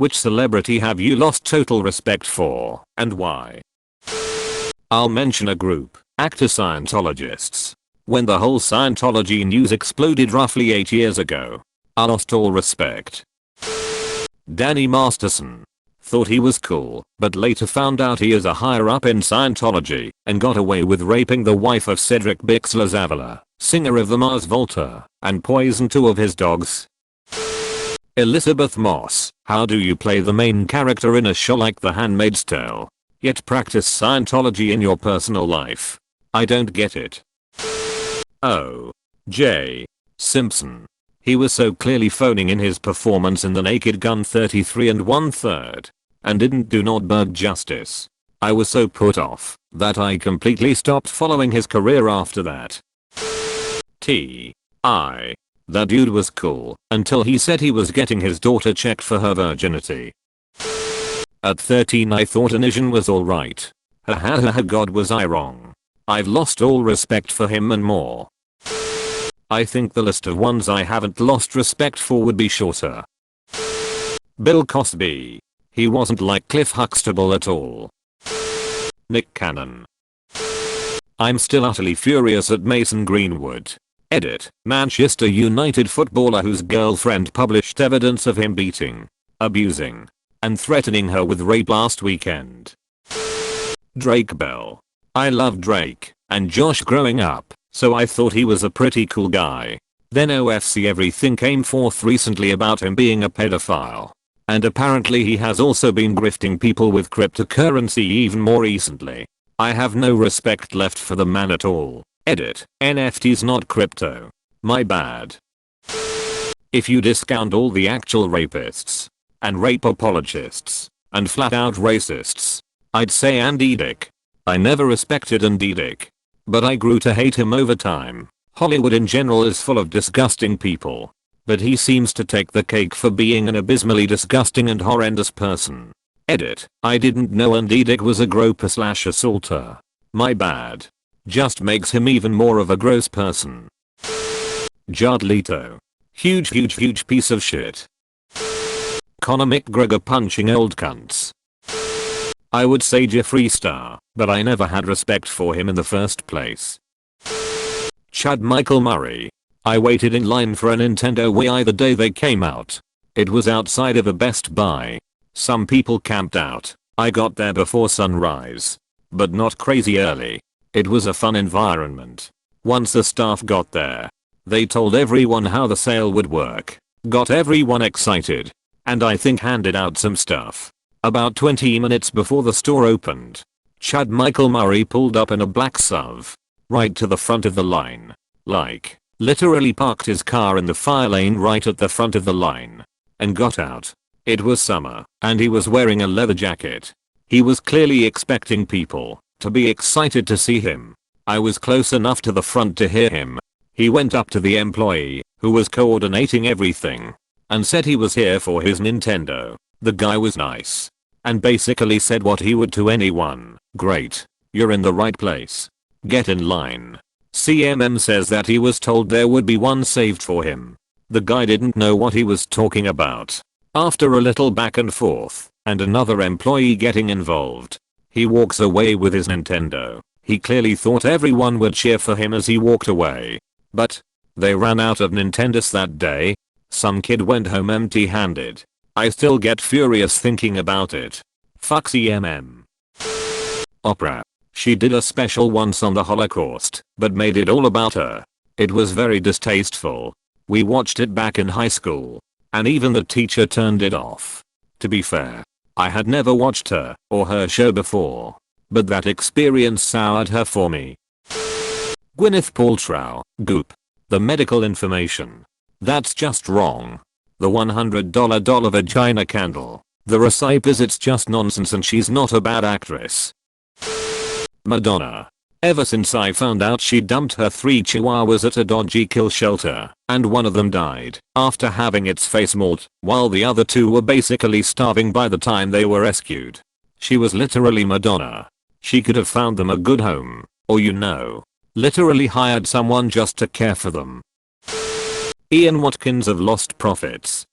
Which celebrity have you lost total respect for, and why? I'll mention a group, actor Scientologists. When the whole Scientology news exploded roughly 8 years ago, I lost all respect. Danny Masterson. Thought he was cool, but later found out he is a higher up in Scientology and got away with raping the wife of Cedric Bixler-Zavala, singer of the Mars Volta, and poisoned 2 of his dogs. Elizabeth Moss. How do you play the main character in a show like The Handmaid's Tale, yet practice Scientology in your personal life? I don't get it. O.J. Simpson. He was so clearly phoning in his performance in The Naked Gun 33 1/3 and didn't do Nordberg justice. I was so put off that I completely stopped following his career after that. T.I. That dude was cool until he said he was getting his daughter checked for her virginity. At 13 I thought Anision was alright. God, was I wrong? I've lost all respect for him and more. I think the list of ones I haven't lost respect for would be shorter. Bill Cosby. He wasn't like Cliff Huxtable at all. Nick Cannon. I'm still utterly furious at Mason Greenwood. Edit. Manchester United footballer whose girlfriend published evidence of him beating, abusing, and threatening her with rape last weekend. Drake Bell. I loved Drake and Josh growing up, so I thought he was a pretty cool guy. Then OFC everything came forth recently about him being a pedophile. And apparently he has also been grifting people with cryptocurrency even more recently. I have no respect left for the man at all. Edit. NFTs not crypto. My bad. If you discount all the actual rapists and rape apologists and flat out racists, I'd say Andy Dick. I never respected Andy Dick, but I grew to hate him over time. Hollywood in general is full of disgusting people, but he seems to take the cake for being an abysmally disgusting and horrendous person. Edit. I didn't know Andy Dick was a groper/assaulter. My bad. Just makes him even more of a gross person. Jared Leto. Huge piece of shit. Conor McGregor punching old cunts. I would say Jeffree Star, but I never had respect for him in the first place. Chad Michael Murray. I waited in line for a Nintendo Wii the day they came out. It was outside of a Best Buy. Some people camped out. I got there before sunrise, but not crazy early. It was a fun environment. Once the staff got there, they told everyone how the sale would work, got everyone excited, and I think handed out some stuff. About 20 minutes before the store opened, Chad Michael Murray pulled up in a black SUV, right to the front of the line. Like, literally parked his car in the fire lane right at the front of the line, and got out. It was summer, and he was wearing a leather jacket. He was clearly expecting people to be excited to see him. I was close enough to the front to hear him. He went up to the employee, who was coordinating everything, and said he was here for his Nintendo. The guy was nice, and basically said what he would to anyone. Great. You're in the right place. Get in line. CMM says that he was told there would be one saved for him. The guy didn't know what he was talking about. After a little back and forth, and another employee getting involved, he walks away with his Nintendo. He clearly thought everyone would cheer for him as he walked away. But they ran out of Nintendos that day. Some kid went home empty-handed. I still get furious thinking about it. Fuck CMM. Oprah. She did a special once on the Holocaust, but made it all about her. It was very distasteful. We watched it back in high school, and even the teacher turned it off. To be fair, I had never watched her or her show before, but that experience soured her for me. Gwyneth Paltrow. Goop. The medical information. That's just wrong. The $100 vagina candle. The recipe is it's just nonsense and she's not a bad actress. Madonna. Ever since I found out she dumped her 3 chihuahuas at a dodgy kill shelter, and one of them died after having its face mauled, while the other 2 were basically starving by the time they were rescued. She was literally Madonna. She could have found them a good home, or literally hired someone just to care for them. Ian Watkins of Lost Prophets.